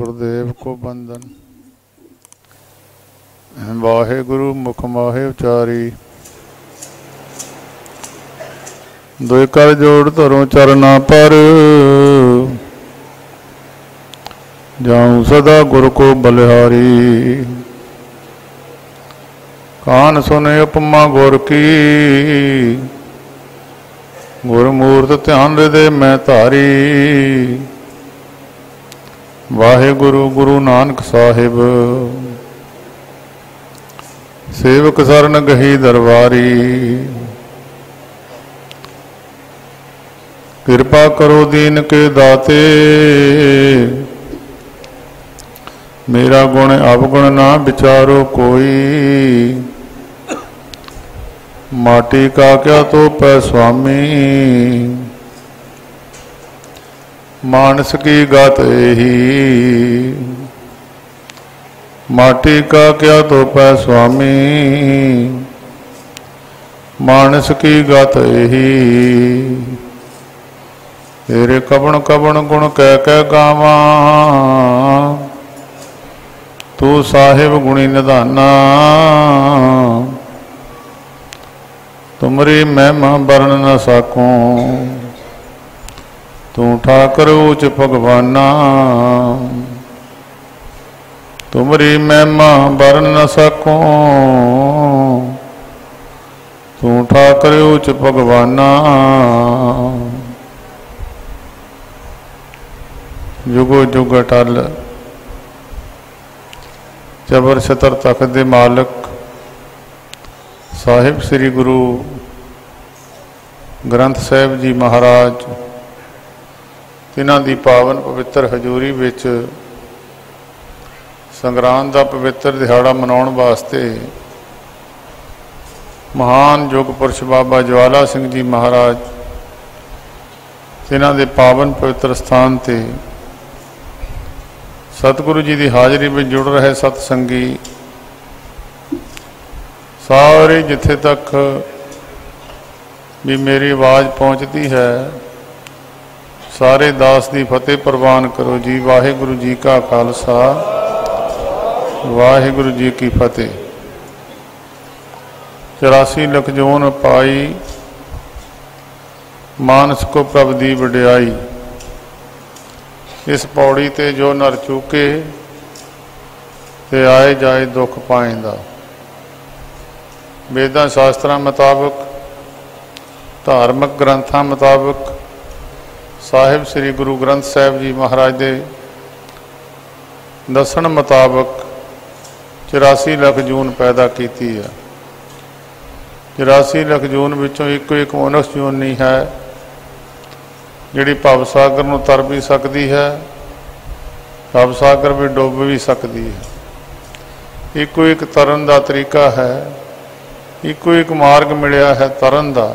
गुरुदेव को बंदन। वाहे गुरु मुख माहे उचारी, दुई कर जोड़ धरों चरना पर, जाऊं सदा गुरु को बलिहारी। कान सुने उपमा गुर की, गुरमूर्त ध्यान हृदय में धारी। वाहे गुरु गुरु नानक साहिब, सेवक सरन गही दरबारी। कृपा करो दीन के दाते, मेरा गुण अवगुण ना विचारो कोई। माटी का क्या तो पै स्वामी, मानस की गात ही। माटी का क्या तो पै स्वामी, मानस की गात ही। तेरे कबण कबण गुण कह कह गावा, तू साहिब गुणी निधाना। तुमरी महिमा बरन न सकूं, तू ठाकर ऊच भगवाना। तुमरी महिमा बरन न सकूं, तू ठाकर ऊच भगवाना। जुगो जुग अटल जबर छतर तख्त दे मालक साहिब श्री गुरु ग्रंथ साहिब जी महाराज, तिन्हां दी पावन पवित्र हजूरी विच संगरांद दा पवित्र दिहाड़ा मनाउण वास्ते महान योग पुरुष बाबा ज्वाला सिंह जी महाराज, तिन्हां दे पावन पवित्र स्थान ते सतगुरु जी की हाज़री में जुड़ रहे सतसंगी सारे, जिथे तक भी मेरी आवाज़ पहुँचती है, सारे दास की फतेह प्रवान करो जी। वाहिगुरु जी का खालसा, वाहिगुरु जी की फतेह। 84 लख जोन पाई, मानस को प्रभ दी वडियाई। इस पौड़ी ते जो नर चूके, ते आए जाए दुख पाएंदा। वेदां शास्त्रां मुताबक, धार्मिक ग्रंथां मुताबक साहिब श्री गुरु ग्रंथ साहिब जी महाराज के दसन मुताबक 84 लख जून पैदा की है। 84 लख जून विचों एक मनुष्य जून नहीं है जिहड़ी भवसागर नूं तर भी सकती है, भवसागर भी डुब भी सकती है। इको एक तरन का तरीका है, इको एक मार्ग मिलिया है तरन का।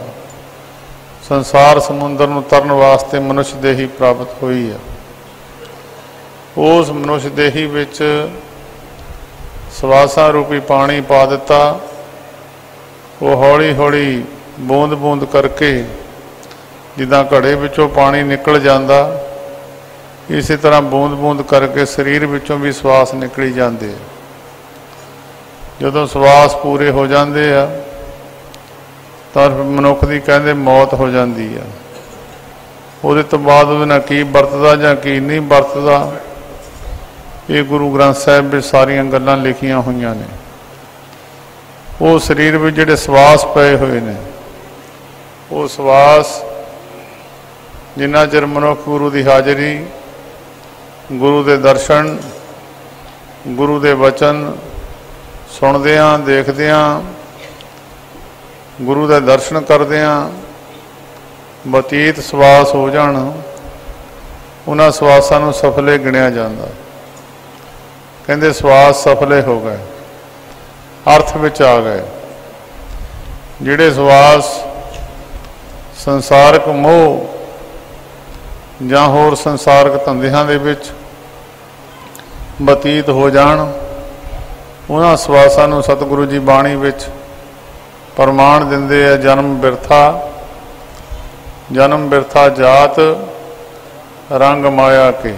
संसार समुद्र नूं तरन वास्ते मनुष्य देही प्राप्त हुई है। उस मनुष्य देही विच सवासा रूपी पानी पा दिता। वो हौली हौली बूंद बूंद करके जिदा घड़े विचों पानी निकल जाता, इसी तरह बूंद बूंद करके शरीर विचों भी श्वास निकली जाते। जदों श्वास पूरे हो जाते हैं तो मनुख की कहते मौत हो जाती है। उहदे तो बाद उहदे नाल की वरतदा जां की नहीं वरतदा, ये गुरु ग्रंथ साहिब में सारिया गल्लां लिखियां हुई ने। वो शरीर में जिहड़े श्वास पए हुए ने, वो श्वास जिन्ना चिर मनुख गुरु की हाज़री, गुरु के दर्शन, गुरु के वचन सुनदियां देखदियां, गुरु के दर्शन करदियां बतीत श्वास हो जाण, उन्हां श्वासां नूं सफले गिणिया जांदा। कहंदे श्वास सफले हो गए, अर्थ विच आ गए। जिहड़े श्वास संसारक मोह जां होर संसारक धंधियां दे विच बतीत हो जाण, उन्हां श्वासां नूं सतगुरु जी बाणी विच प्रमाण दिंदे आ। जन्म बिरथा, जन्म बिरथा जात रंग माया के।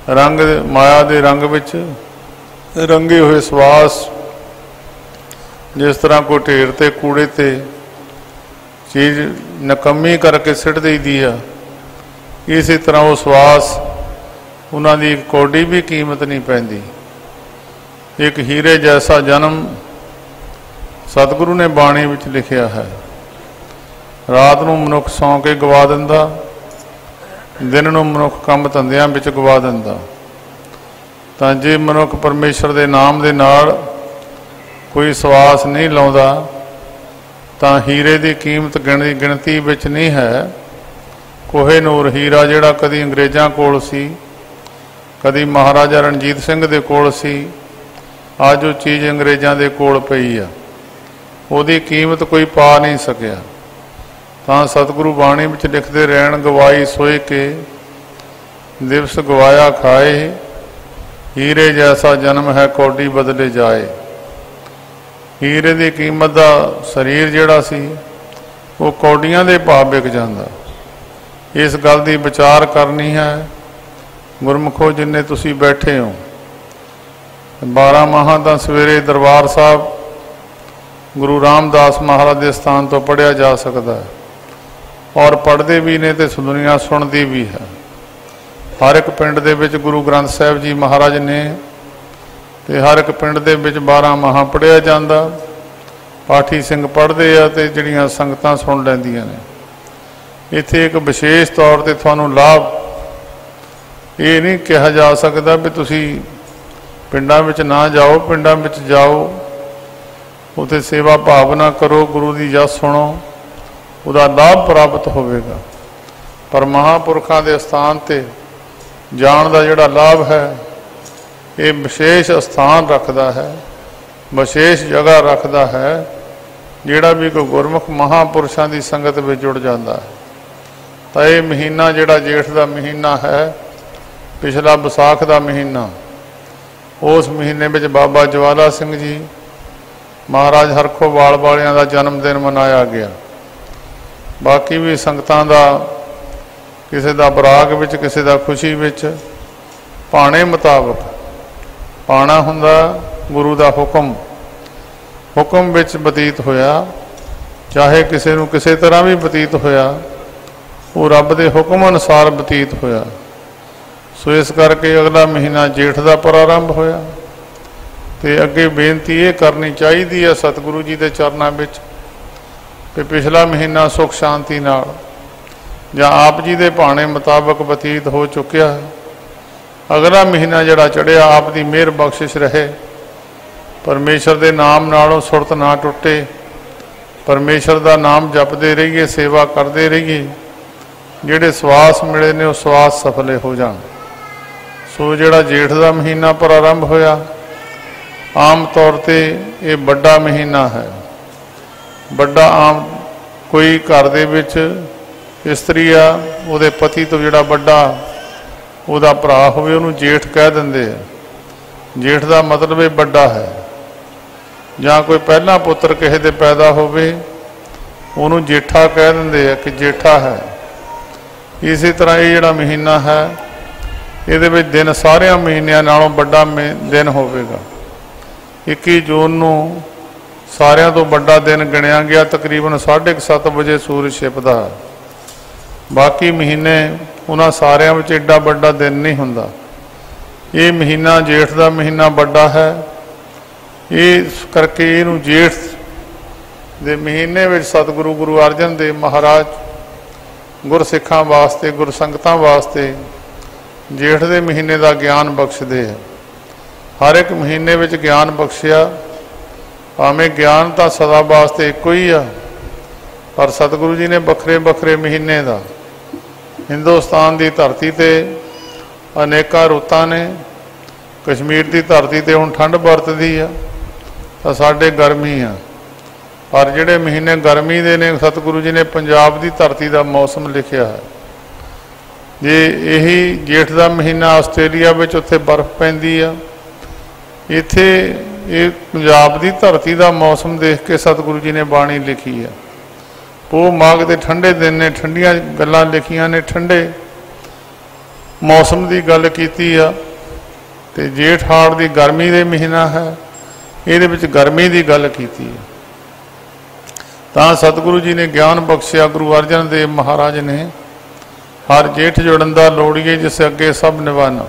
रंग माया के रंग विच रंगे हुए सवास जिस तरह कोई ढेर ते कूड़े ते चीज़ नकम्मी करके सिट दी है, इसी तरह वो सवास उन्हां दी कौडी भी कीमत नहीं पैंदी। एक हीरे जैसा जन्म सतगुरु ने बाणी विच लिखिया है। रात नूं मनुख सौ के गवा दिंदा, दिन नूं मनुख काम धंदियां विच गवा दिंदा। तां जे मनुख परमेश्वर दे नाम दे नाल कोई सवास नहीं लाउंदा तां हीरे की कीमत गिणती विच नहीं है। कोहे नूर हीरा जिहड़ा कदी अंग्रेज़ां कोल सी, कदी महाराजा रणजीत सिंह दे कोल सी, अज वो चीज़ अंग्रेज़ां दे कोल पई आ, उहदी कीमत कोई पा नहीं सकिया। तां सतगुरु बाणी विच लिखदे रहण, गवाई सोए के दिवस गवाया खाए, हीरे जैसा जन्म है कौडी बदले जाए। हीरे की कीमत का शरीर जिहड़ा सी वो कौडियां दे भाव विक जांदा। इस गल की विचार करनी है गुरमुखो जिन्ने तुसी बैठे हो। 12 माह तो सवेरे दरबार साहब गुरु रामदास महाराज के स्थान तो पढ़िया जा सकता है, और पढ़ते भी ने तो दुनिया सुनती भी है। हर एक पिंड दे विच गुरु ग्रंथ साहिब जी महाराज ने ते हर एक पिंड दे विच 12 माह पढ़िया जाता। पाठी सिंह पढ़ते हैं तो जिहड़ियां संगतां सुन लैंदियां ने। इत्थे एक विशेष तौर पर तुहानूं लाभ ये नहीं कहा जा सकता भी तुसी पिंडां विच ना जाओ, पिंडां विच जाओ, उत्थे सेवा भावना करो, गुरु की जस सुनो, उहदा लाभ प्राप्त होवेगा। पर महापुरखों के स्थान ते जाण दा जिहड़ा लाभ है ये विशेष स्थान रखता है, विशेष जगह रखता है। जिहड़ा भी कोई गुरमुख महापुरुषों की संगत में जुड़ जाता है। तो ये महीना जिहड़ा जेठ का महीना है, पिछला विसाख का महीना, उस महीने में बाबा ज्वाला सिंह जी महाराज हरखोवाल वालियां का जन्मदिन मनाया गया। बाकी भी संगतां दा किसी का बराग विच, किसी का खुशी विच भाणे मुताबक पाना हुंदा गुरु का हुक्म, हुक्म विच बतीत होया, चाहे किसी नूं किसी तरह भी बतीत होया, वो रब के हुक्म अनुसार बतीत होया। सो इस करके अगला महीना जेठ का प्रारंभ होया। तो अगे बेनती ये करनी चाहिए है सतगुरु जी के चरणों में कि पिछला महीना सुख शांति नाल जां आप जी के भाणे मुताबक बतीत हो चुकिया है। अगला महीना जिहड़ा चढ़िया आप की मेहर बख्शिश रहे, परमेश्वर के नाम नालों सुरत ना टुटे, परमेश्वर का नाम जपते रहिए, सेवा करते रहिए, जिहड़े सवास मिले ने उस सवास सफले हो जाण। सो जिहड़ा जेठ का महीना प्रारंभ होया, आम तौर पर यह बड़ा महीना है। बड़ा आम कोई घर दे विच इस्त्री आ, उहदे पति तो जिहड़ा बड़ा उहदा भरा होवे उहनूं जेठ कह दिंदे आ। जेठ का मतलब ये बड़ा है। जां कोई पहला पुत्र किसी दे पैदा होवे उहनूं जेठा कह दिंदे आ कि जेठा है। इसी तरह ये जिहड़ा महीना है, इहदे विच दिन सारियां महीनिਆਂ नालों बड़ा दिन होवेगा। 21 जून नूं सारियां तो बड़ा दिन गिणिया गया। तकरीबन 7:30 बजे सूरज छिपदा। बाकी महीने उन्हां सारियां विच एडा बड़ा दिन नहीं हुंदा। ये महीना जेठ का महीना बड़ा है। इस करके इहनूं जेठ दे महीने विच सतगुरु गुरु अर्जन देव महाराज गुरसिखां वास्ते, गुरसंगतां वास्ते जेठ के महीने का ज्ञान बख्शदे है। हर एक महीने विच ज्ञान बख्शिया, भावें ज्ञान तो सदा वास्ते एको ही आ, पर सतगुरु जी ने बखरे बखरे महीने का हिंदुस्तान की धरती ते अनेका रुतां ने। कश्मीर की धरती ते हुण ठंड वरतदी आ, तो साडे गर्मी आ, पर जिहड़े महीने गर्मी दे ने सतगुरु जी ने पंजाब की धरती का मौसम लिखिया है। जे यही जेठ का महीना आस्ट्रेलिया विच उत्थे बर्फ पैंदी आ, इत्थे ये पंजाब की धरती का मौसम देख के सतगुरु जी ने बाणी लिखी है। पोह माघ के ठंडे दिन ने ठंडिया गल्लां लिखियां ने, ठंडे मौसम की गल कीती आ ते जेठ हाड़ की गर्मी के महीना है, ये गर्मी की गल कीती है। तां सतगुरु जी ने ज्ञान बख्शिया, गुरु अर्जन देव महाराज ने, हर जेठ जुड़ंदा लोड़िए जिस अगे सब निवान।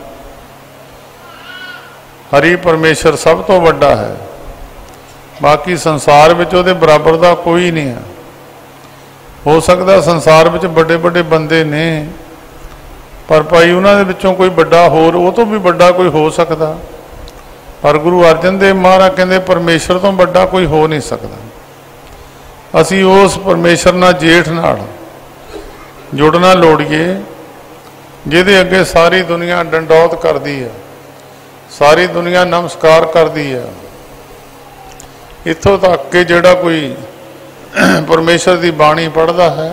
हरि परमेश्वर सब तो वड्डा है, बाकी संसार में उहदे बराबर का कोई नहीं है। हो सकता संसार में बड़े बड़े बंदे ने, पर भाई उन्होंने विचों कोई बड़ा होर वो तो भी बड़ा कोई हो सकता, पर गुरु अर्जन देव महाराज कहते परमेश्वर तो बड़ा कोई हो नहीं सकता। असी उस परमेश्वर नाल जेठ नाल जुड़ना लोड़िए जिहदे अगे सारी दुनिया डंडौत करती है, सारी दुनिया नमस्कार करती है। इत्थों तक कि जिहड़ा कोई परमेश्वर की बाणी पढ़ता है,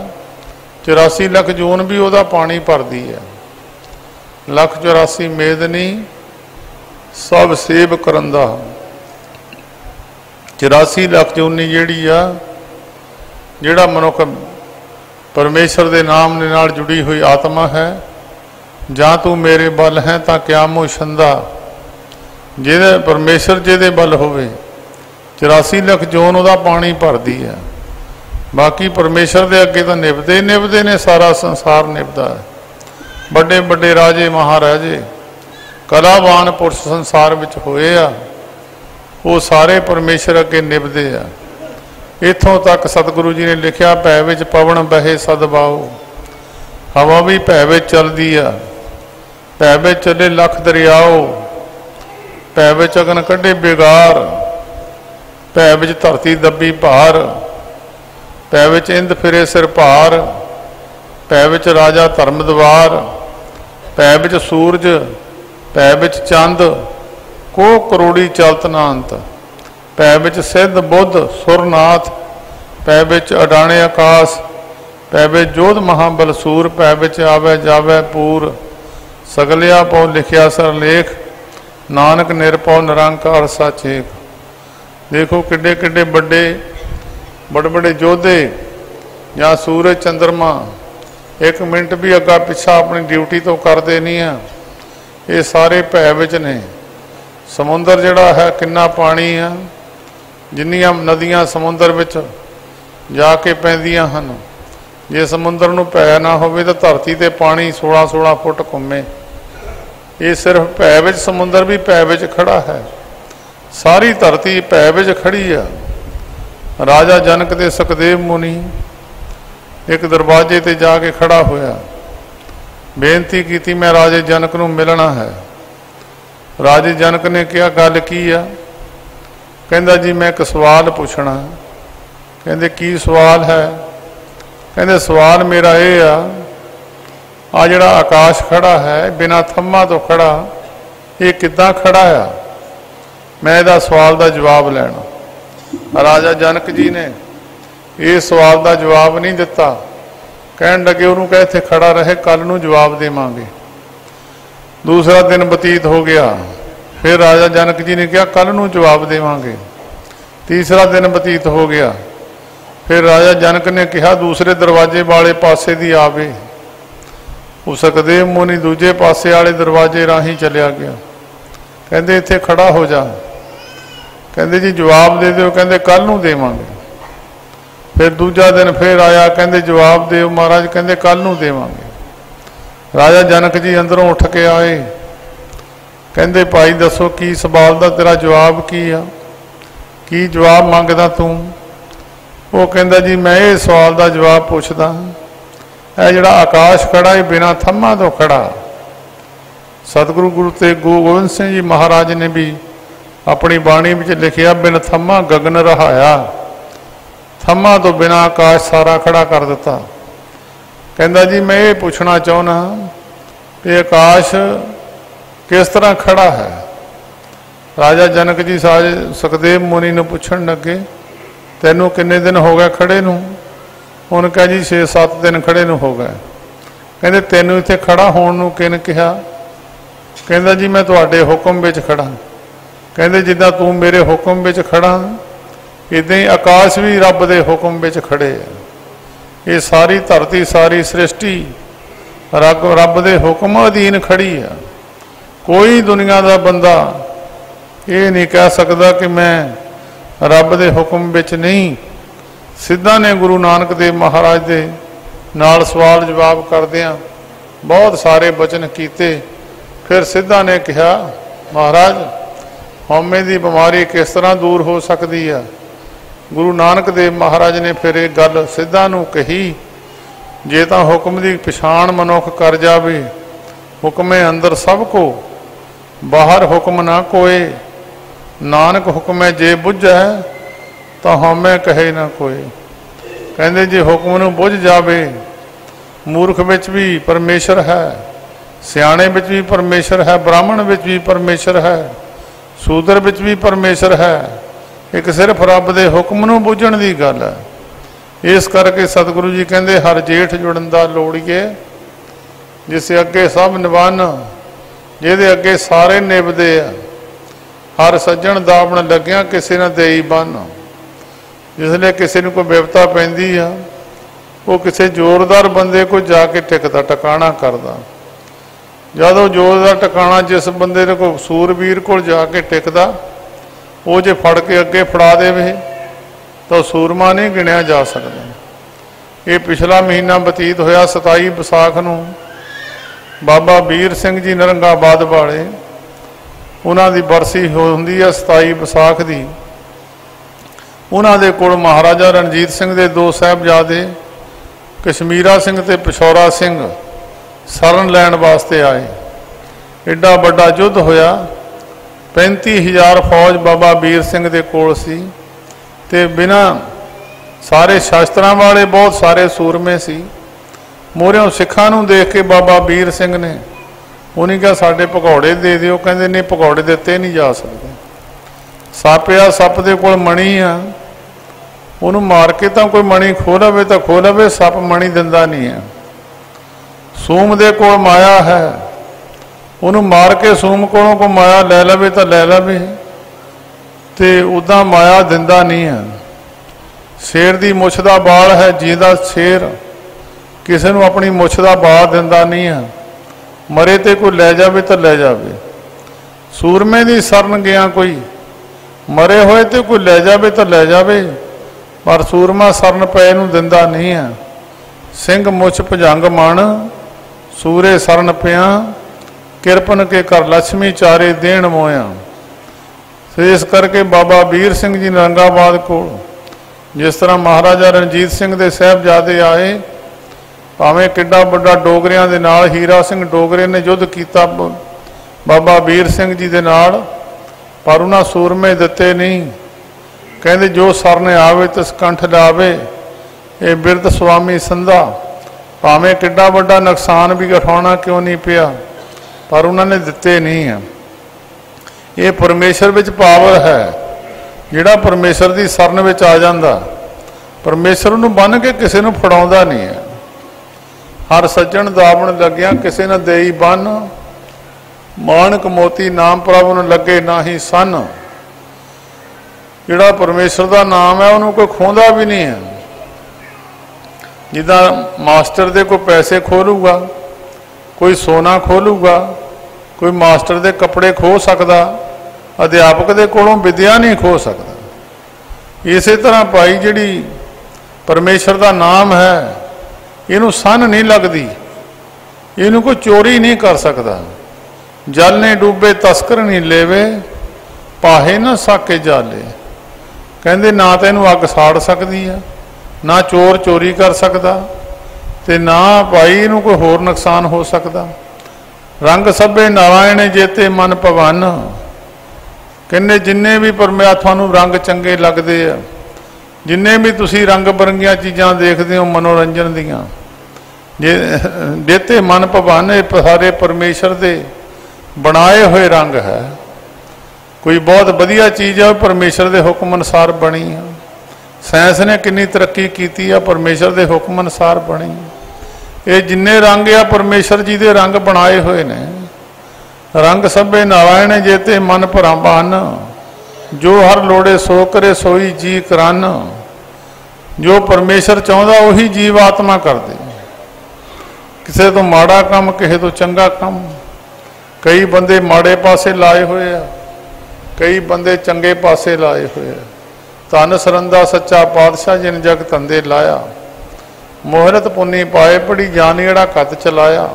84 लख जून भी वह पानी भरती है। 1,84 मेदनी सब सेब करंदा। 84 लख जूनी जिहड़ी आ, जिहड़ा मनुख परमेश्वर के नाम दे नाल जुड़ी हुई आत्मा है, जां तू मेरे बल है तां क्या मुँह छंदा। जिहदे परमेश्वर जिहदे बल होवे 84 लख जून वह पानी भरती है। बाकी परमेश्वर के अगे तो निभते निभते ने सारा संसार निभता है। बड़े बड़े राजे महाराजे कलावान पुरुष संसार में होए आ, वो सारे परमेश्वर अगे निभते आ। इत्थों तक सतगुरु जी ने लिखा, भै विच पवन बहे सदबाओ। हवा भी भै विच चलदी आ, भै विच चले लख दरियाओ। भै विच अगन कढ़े बेगार, भै विच धरती दबी भार। भै विच इंद फिरे सिर भार, भै विच राजा धर्म दवार। भै विच सूरज, भै विच चंद, को करोड़ी चलत ना अंत। भै विच सिद्ध बुद्ध सुरनाथ, भै विच अडाणे आकाश। भै विच जोध महाबलसूर, भै विच आवे जावे पूर। सगलिया पौ लिखिया सरलेख, नानक निरपौ निरंकार सचेक। देखो किड्डे किड्डे बड़े बड़े बड़े योधे या सूरज चंद्रमा एक मिनट भी अगा पिछा अपनी ड्यूटी तो करते नहीं है। ये सारे भै विच ने। समुंदर जिहड़ा है किन्ना पानी है, जिन्नियां नदियां समुंदर विच जाके पैंदियां हन। जे समुंदर नूं भै ना होवे तो धरती ते पानी 16-16 फुट घूमे। ये सिर्फ भै विच समुंदर भी भै विच खड़ा है, सारी धरती भै विच खड़ी है। राजा जनक ते सुखदेव मुनि एक दरवाजे ते जाके खड़ा होया, बेनती की मैं राजे जनक नूं मिलना है। राजे जनक ने कहा गल की आ? कहंदा जी मैं एक सवाल पूछना। कहंदे की सवाल है? कहंदे सवाल मेरा ये आ जिहड़ा आकाश खड़ा है बिना थम्मा तो खड़ा, ये किद्दां खड़ा आ? मैं इहदा सवाल का जवाब लैना। राजा जनक जी ने इस सवाल का जवाब नहीं दिता। कहन लगे उन्होंने कहा इत्थे खड़ा रहे, कल नूं जवाब देवांगे। दूसरा दिन बतीत हो गया, फिर राजा जनक जी ने कहा कल नूं जवाब देवांगे। तीसरा दिन बतीत हो गया, फिर राजा जनक ने कहा दूसरे दरवाजे वाले पासे दी आवे। वो सुखदेव मुनि दूजे पासे वाले दरवाजे राही चलिया गया। कहंदे इत्थे खड़ा हो जा। कहंदे जी जवाब दे दो। कहंदे कल नूं देवांगे। फिर दूजा दिन फिर आया, कहंदे जवाब दो महाराज। कहंदे कल नूं देवांगे। राजा जनक जी अंदरों उठ के आए। कहंदे भाई दसो की सवाल का तेरा जवाब की आ, की जवाब मंगदा तू? वो कहंदा जी मैं ये सवाल का जवाब पूछदा, है जिहड़ा आकाश खड़ा है बिना थम्मा तो खड़ा। सतगुरु गुरु तेग गोबिंद सिंह जी महाराज ने भी अपनी बाणी में लिखिया, बिन थम्मा गगन रहाया। थम्मा तो बिना आकाश सारा खड़ा कर दिता। कहंदा जी मैं ये पूछना चाहना कि आकाश किस तरह खड़ा है? राजा जनक जी साज सुखदेव मुनि ने पूछण लगे तैनू किन्ने दिन हो गए खड़े नूं? उन्होंने कहा जी 6-7 दिन खड़े नूं हो गए। कहंदे तैनू इत्थे खड़ा होण नूं किन कहा? कहंदा जी मैं तुहाडे हुक्म विच खड़ा। कहंदे जिद्दां तू मेरे हुक्म विच खड़ा इदां ही आकाश भी रब दे हुक्म विच खड़े है। ये सारी धरती सारी सृष्टि रब दे हुक्म अधीन खड़ी है। कोई दुनिया का बंदा ये नहीं कह सकता कि मैं रब दे हुक्म विच नहीं। सिद्धा ने गुरु नानक देव महाराज दे नाल सवाल जवाब करदियां बहुत सारे वचन कीते। फिर सिद्धा ने कहा, महाराज हौमे की बीमारी किस तरह दूर हो सकती है। गुरु नानक देव महाराज ने फिर एक गल सिद्धा नूं कही, जे तां हुक्म की पछाण मनुख कर जावे, हुक्मे अंदर सब को, बाहर हुक्म ना कोय। नानक हुक्मे जे बुझै तां हौमे कहे ना कोय। कहंदे जे हुक्म नूं बुझ जावे, मूर्ख विच भी परमेश्वर है, सियाणे विच भी परमेश्वर है, ब्राह्मण विच भी परमेश्वर है, शूद्र विच भी परमेश्वर है। एक सिर्फ रब दे हुक्म नूं बुझण दी गल है। इस करके सतगुरु जी कहंदे हर जेठ जुड़न दा लोड़ीए, जिसे अगे सब निवान, जिहदे अगे सारे निभदे आ। हर सज्जण दावण लग्या किसी न देई बन। जिसले किसी नूं कोई विपता पैंदी आ, वो किसी जोरदार बंदे को जाके टिकदा टकाना करदा। जदों जोरदार टकाना जिस बंदे ने को सूरवीर को जाके टिकदा, वो जे फड़ के अगे फड़ा देवे तो सूरमा नहीं गिणिया जा सकता। ये पिछला महीना बतीत होया 27 विसाख नूं बाबा वीर सिंह जी नरंगाबाद वाले, उन्हां दी बरसी होंदी है 27 विसाख दी। उन्हां दे कोल महाराजा रणजीत सिंह दे 2 साहिबजादे कश्मीरा सिंह ते पिछौरा सिंह शरण लैण वास्ते आए। एडा बड़ा युद्ध होया। 35,000 फौज बाबा वीर सिंह दे कोल सी ते बिना सारे शास्त्रां वाले बहुत सारे सूरमे सी। मोहरियों सिखां नूं देख के बाबा वीर सिंह ने उन्हें कहा साडे भगौड़े दे दिओ। कहंदे नहीं, भगौड़े दिते नहीं जा सकते। सप आ, सप दे कोल मणी आ, उन्हों मार के तो कोई मणी खो लवे तो खो लवे, सप मणी दिंदा नहीं है। सूम दे कोल माया है, उन्होंने मार के सूम कोलों को माया लै लवे तो लै लवे, तो उदा माया दिंदा नहीं है। शेर की मुछ का बाल है, जींदा शेर किसी को अपनी मुछ का बाल दिंदा नहीं है। मरे तो कोई लै जावे तो लै जावे। सूरमे की शरण गया कोई, मरे होए तो कोई लै जावे तो लै जावे, पर सूरमा शरण पै नूं दिंदा नहीं है। सिंह मुछ भुजंग मण, सूरे शरण पिया, किरपन के कर लक्ष्मी चारे देण मोया। तो इस करके बाबा वीर सिंह जी नरंगाबाद को जिस तरह महाराजा रणजीत सिंह के साहिबजादे आए, भावें किड्डा वड्डा डोगरियां दे नाल हीरा सिंह डोगरे ने युद्ध किया बाबा वीर सिंह जी दे नाल, पर उन्हां सूरमे दिते नहीं। कहते जो सरने आवे तिस कंठ लावे, ये बिरद स्वामी संधा। भावें किड्डा वड्डा नुकसान भी उठाना क्यों नहीं पिया, पर उन्होंने दिते नहीं है। ये परमेश्वर विच पावर है, जिहड़ा परमेश्वर की शरण विच आ जांदा, परमेश्वर नूं बन के किसी नूं फड़ाउंदा नहीं है। हर सज्जण दावण लग्या किसी न देई बन, माणक मोती नाम प्रभु नूं लगे नाही सन। जिहड़ा परमेश्वर का नाम है उन्होंने कोई खोंदा भी नहीं है। जिदा मास्टर दे कोई पैसे खोलूगा, कोई सोना खोलूगा, कोई मास्टर दे कपड़े खो सकता, अध्यापक दे कोलों विद्या नहीं खो सकता। इस तरह भाई जिहड़ी परमेश्वर का नाम है, इनू सन नहीं लगती, इनू कोई चोरी नहीं कर सकता। जल ने डूबे तस्कर नहीं लेवे, पाहे ना साके जाले। कहते ना तो इनू अग साड़ सकती है, ना चोर चोरी कर सकता, ते ना भाई इनू कोई होर नुकसान हो सकता। रंग सभे नारायण जेते मन भवन। कहने जिन्ने भी परमात्मा नूं रंग चंगे लगते हैं, जिन्ने भी तुसी रंग बरंगियां चीज़ां देखते हो मनोरंजन दियां, जेते मन भवन, ये सारे परमेश्वर दे बनाए हुए रंग है। कोई बहुत वधिया चीज़ है परमेश्वर के हुक्म अनुसार बनी है। साइंस ने कितनी तरक्की की है, परमेश्वर के हुक्म अनुसार बनी। ये जिन्ने रंग आ परमेश्वर जी के रंग बनाए हुए ने। रंग सभे नारायण जेते मन भरावान, जो हर लोड़े सो करे सोई जी करन। जो परमेश्वर चाहता उही जीव आत्मा कर दे। किसी तो माड़ा काम, किसी तो चंगा काम। कई बंदे माड़े पासे लाए हुए आ, कई बंदे चंगे पासे लाए हुए आ। धन सरंदा सच्चा पातशाह जिन जग धंधे लाया, मोहरत पुन्नी पाए बड़ी जानीड़ा कत चलाया।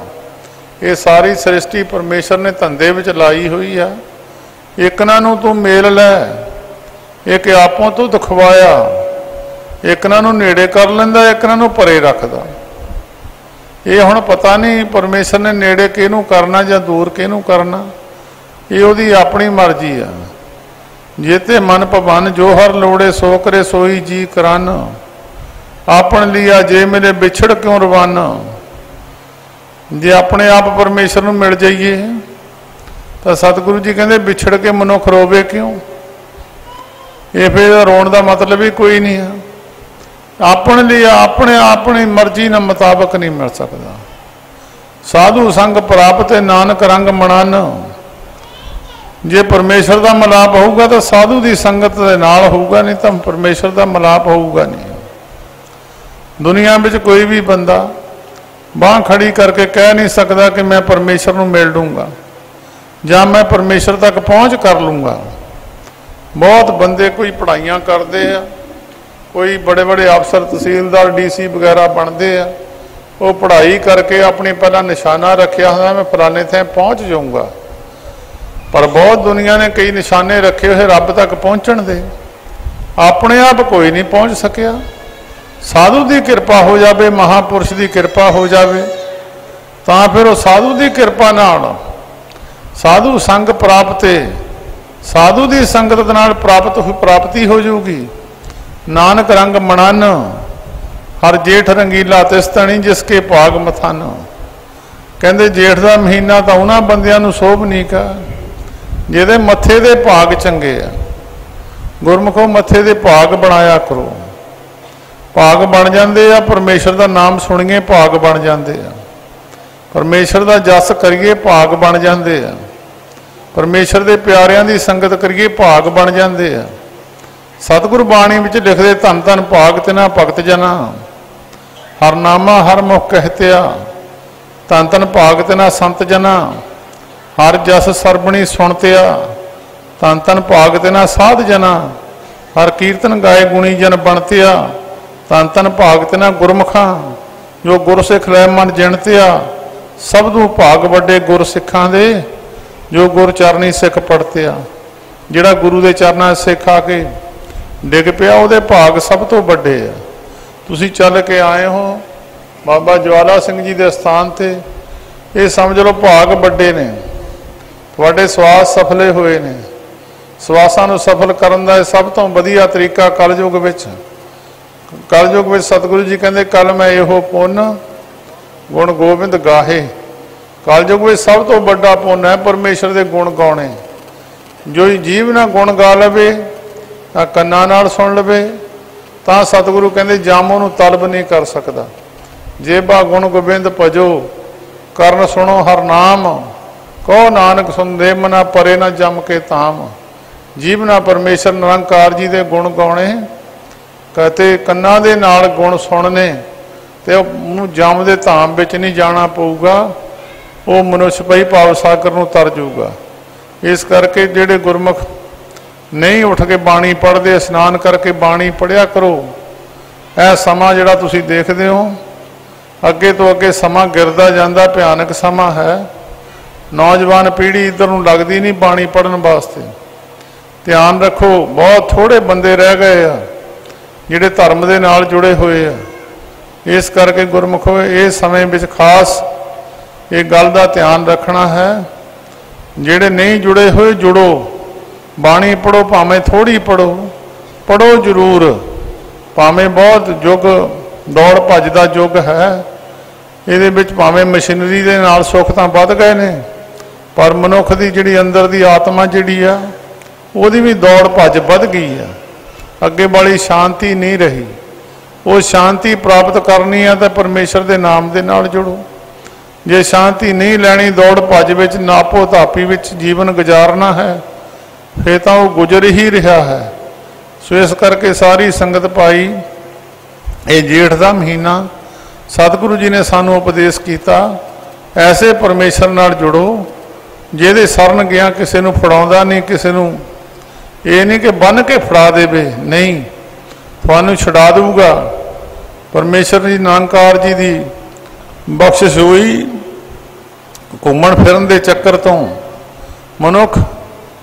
ये सारी सृष्टि परमेश्वर ने धंधे विच लाई हुई है। एक नू तू मेल लै, एक आपों तू दिखवाया, एक नू नेड़े कर लेंदा, एक नू परे रखदा। ये हुण पता नहीं परमेश्वर ने नेड़े किहनूं करना या दूर किहनूं करना, ये उहदी अपनी मर्जी है। जेते मन पवन जो हर लोड़े सो करे सोई जी करन, आपन लिया जे मेरे बिछड़ क्यों रवाना। जे अपने आप परमेश्वर नूं मिल जाइए तो सतगुरु जी कहते बिछड़ के मनुख रोवे क्यों। ये फिर रोण का मतलब ही कोई नहीं है। अपने लिए अपनी मर्जी न मुताबिक नहीं मिल सकता। साधु संग प्राप्त नानक रंग मनान। जे परमेश्वर का मिलाप होगा तो साधु की संगत के नाल होगा, नहीं तो परमेश्वर का मिलाप होगा नहीं। दुनिया में कोई भी बंदा बांह खड़ी करके कह नहीं सकता कि मैं परमेश्वर को मिल लूँगा या मैं परमेश्वर तक पहुँच कर लूँगा। बहुत बंदे कोई पढ़ाइयाँ करते हैं, कोई बड़े बड़े अफसर तहसीलदार DC वगैरह बनते हैं, वो पढ़ाई करके अपनी पहला निशाना रखा होता मैं फलाने थे पहुँच जाऊँगा। पर बहुत दुनिया ने कई निशाने रखे हुए रब तक पहुँचण दे, अपने आप कोई नहीं पहुँच सकिया। साधु की कृपा हो जाए, महापुरुष की कृपा हो जाए, तो फिर वो साधु की कृपा नाल साधु संग प्राप्त, साधु की संगत नाल प्राप्ति हो जाऊगी। नानक रंग मनान, हर जेठ रंगीला तिस धनी जिसके भाग मथान। कहते जेठ का महीना तो उन्होंने बंदियां नूं शोभ नहीं का जिहदे मत्थे दे भाग चंगे आ। गुरमुखो मत्थे दे भाग बनाया करो, भाग बन जाते आ। परमेश्वर का नाम सुनिए भाग बन जाते आ, परमेश्वर का जस करिए भाग बन जाते आ, परमेश्वर के प्यारिਆਂ की संगत करिए भाग बन जाते आ। सतगुरु बाणी विच लिखदे धन धन भाग तिना भगत जना, हरनामा हर मुख कहत्या। धन धन भाग तिना संत जना, हर जस सरबणी सुनत्या। धन धन भाग तिना साध जना, हर कीर्तन गाए गुणी जन बनत्या। धन धन भाग तिना गुरमुखा, जो गुरसिख लै मन जिणत्या। सबदू भाग वड्डे गुर सिखां दे, जो गुर चरनी सिख पढ़त्या। जिहड़ा गुरु दे चरनां सिख आके डिग पिया उहदे भाग सब तो वड्डे आ। तुसीं चल के आए हो बाबा ज्वाला सिंह जी के स्थान ते, ये समझ लो भाग वड्डे ने, तुहाडे सवास सफले हुए ने। सवासां नूं सफल करन दा सब तो वधिया तरीका कलयुग विच, कलयुग विच सतगुरु जी कहंदे कल मैं इहो पुन गुण गोबिंद गाहे। कलयुग में सब तो बड़ा पुन है परमेश्वर के गुण गाने। जो जीव ना गुण गा लवे, कन्ना नाल सुन लवे, तो सतगुरु कहते जामो नूं तलब नहीं कर सकता। जेबा गुण गोबिंद भजो, करन सुनो हर नाम। कहो नानक सुन दे मना परे ना जम के ताम। जीव ना परमेश्वर निरंकार जी के गुण गाने, कहते कन्ना दे नाल गुण सुनने, तो उन्होंने जम के धाम विच नहीं जाना पऊगा। वो मनुष्य पई भाव सागर नूं तर जाऊगा। इस करके जिहड़े गुरमुख नहीं उठ के बाणी पढ़ते, स्नान करके बाणी पढ़िया करो। यह समा जिहड़ा तुसीं देखदे हो, अगे तो अगे समा गिरदा जांदा, भयानक समा है। नौजवान पीढ़ी इधर नूं लगदी नहीं बाणी पढ़न वास्ते। ध्यान रखो, बहुत थोड़े बंदे रह गए आ जिहड़े धर्म दे नाल जुड़े हुए आ। इस करके गुरमुखो इस समय विच खास ये गल का ध्यान रखना है। जिहड़े नहीं जुड़े हुए जुड़ो, बाणी पढ़ो, भावें थोड़ी पढ़ो, पढ़ो जरूर। भावें बहुत युग दौड़ भज का युग है, ये भावें मशीनरी के नाल सुख तो वध गए ने, पर मनुख की जिहड़ी अंदर की आत्मा जिहड़ी आ उहदी भी दौड़ भज वध गई है। अगे वाली शांति नहीं रही। वो शांति प्राप्त करनी है तो परमेश्वर के नाम के नाल जुड़ो। जे शांति नहीं लैनी, दौड़ भज विच नापो धापी विच जीवन गुजारना है, फिर तो वो गुजर ही रहा है। सो इस करके सारी संगत भाई, ये जेठ का महीना सतगुरु जी ने सानू उपदेश किया, ऐसे परमेश्वर नाल जुड़ो जिहदे शरण गया किसी नूं फड़ाउंदा नहीं, किसी नूं ये नहीं कि बन के फड़ा देवे, नहीं, तुहानूं छुड़ा दूगा। परमेश्वर जी निरंकार जी की बख्शिश हुई। घूमण फिरन दे चक्कर तो मनुख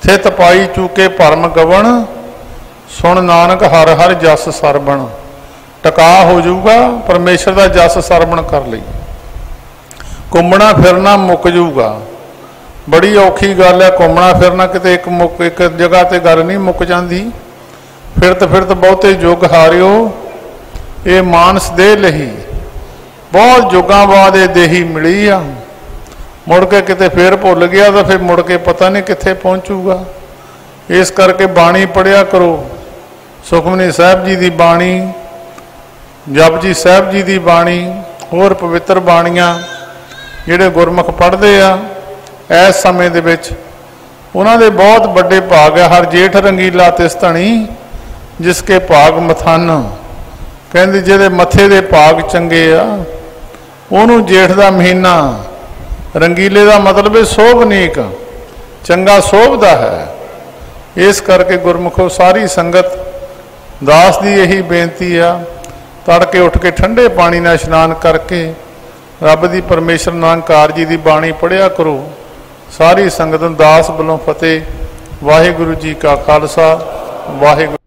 थित पाई चूके भरम गवन, सुन नानक हर हर जस सरबण। टका हो जाऊगा, परमेश्वर का जस सरबण कर लई, घूमना फिरना मुक जाऊगा। बड़ी औखी गल है घूमना फिरना, किते एक जगह ते गल नहीं मुक जाती। फिरत फिरत बहुते युग हारियो, ये मानस दे लही, बहुत युगों बाद ये देही मिली आ। मुड़ के किते फिर भुल गया तो फिर मुड़ के पता नहीं कित्थे पहुँचूगा। इस करके बाणी पढ़िया करो, सुखमनी साहब जी की बाणी, जपजी साहब जी की बाणी, होर पवित्र बाणियां जिहड़े गुरमुख पढ़ते आ इस समय दे विच उन्हां दे बहुत बड़े भाग है। हर जेठ रंगीला तिस धनी, जिसके भाग मथान। कहंदे जिहदे मथे दे भाग चंगे आ उहनूं जेठ दा महीना, रंगीले का मतलब है शोभनीक, चंगा शोभदा है। इस करके गुरमुखो सारी संगत दास की यही बेनती आ, तड़के उठ के ठंडे पानी नाल इशनान करके रब की परमेश्वर निरंकार जी की बाणी पढ़िया करो। सारी संगत दास वालों फतेह। वाहिगुरु जी का खालसा, वाहिगुरु।